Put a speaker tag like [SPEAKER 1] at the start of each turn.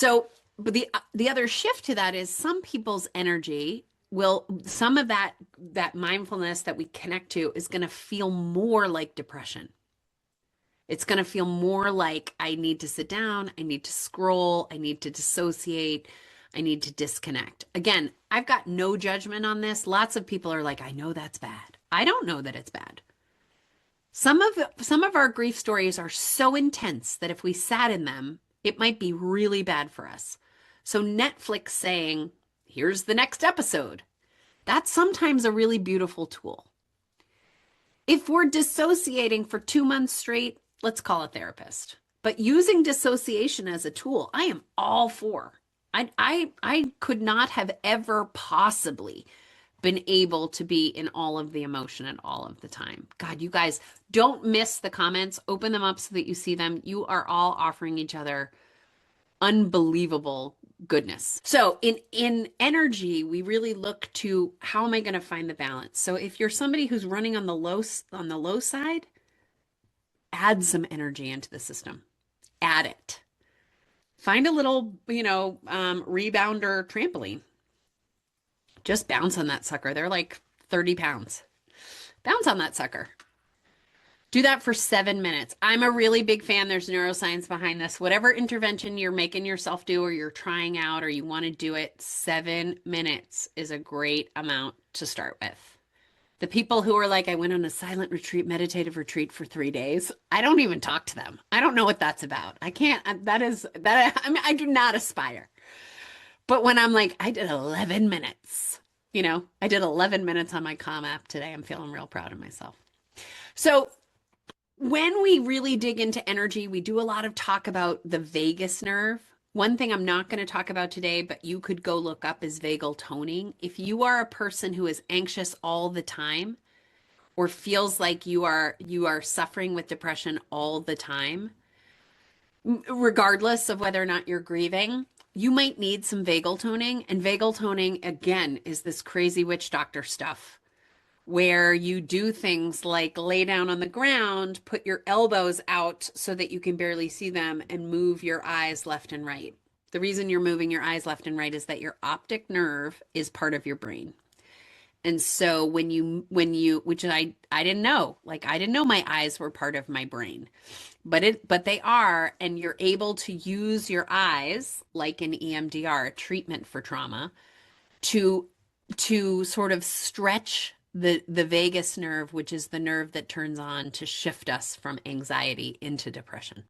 [SPEAKER 1] So, but the other shift to that is some people's energy some of that mindfulness that we connect to is going to feel more like depression. It's going to feel more like I need to sit down, I need to scroll, I need to dissociate, I need to disconnect. Again, I've got no judgment on this. Lots of people are like, I know that's bad. I don't know that it's bad. Some of our grief stories are so intense that if we sat in them, it might be really bad for us. So Netflix saying, here's the next episode, that's sometimes a really beautiful tool. If we're dissociating for 2 months straight, let's call a therapist. But using dissociation as a tool, I am all for. I could not have ever possibly been able to be in all of the emotion at all of the time. God, you guys don't miss the comments. Open them up so that you see them. You are all offering each other unbelievable goodness. So in energy, we really look to how am I going to find the balance? So if you're somebody who's running on the low side, add some energy into the system. Add it. Find a little, rebounder trampoline. Just bounce on that sucker. They're like 30 pounds. Bounce on that sucker. Do that for 7 minutes. I'm a really big fan. There's neuroscience behind this. Whatever intervention you're making yourself do or you're trying out or you want to do it, 7 minutes is a great amount to start with. The people who are like, I went on a silent retreat, meditative retreat for 3 days. I don't even talk to them. I don't know what that's about. I can't, I mean, I do not aspire. But when I'm like, I did 11 minutes, I did 11 minutes on my Calm app today. I'm feeling real proud of myself. So when we really dig into energy, we do a lot of talk about the vagus nerve. One thing I'm not going to talk about today, but you could go look up is vagal toning. If you are a person who is anxious all the time or feels like you are suffering with depression all the time, regardless of whether or not you're grieving, you might need some vagal toning. And vagal toning, again, is this crazy witch doctor stuff where you do things like lay down on the ground, put your elbows out so that you can barely see them, and move your eyes left and right. The reason you're moving your eyes left and right is that your optic nerve is part of your brain. And so which I didn't know, like I didn't know my eyes were part of my brain, but they are, and you're able to use your eyes like an EMDR treatment for trauma to sort of stretch the vagus nerve, which is the nerve that turns on to shift us from anxiety into depression.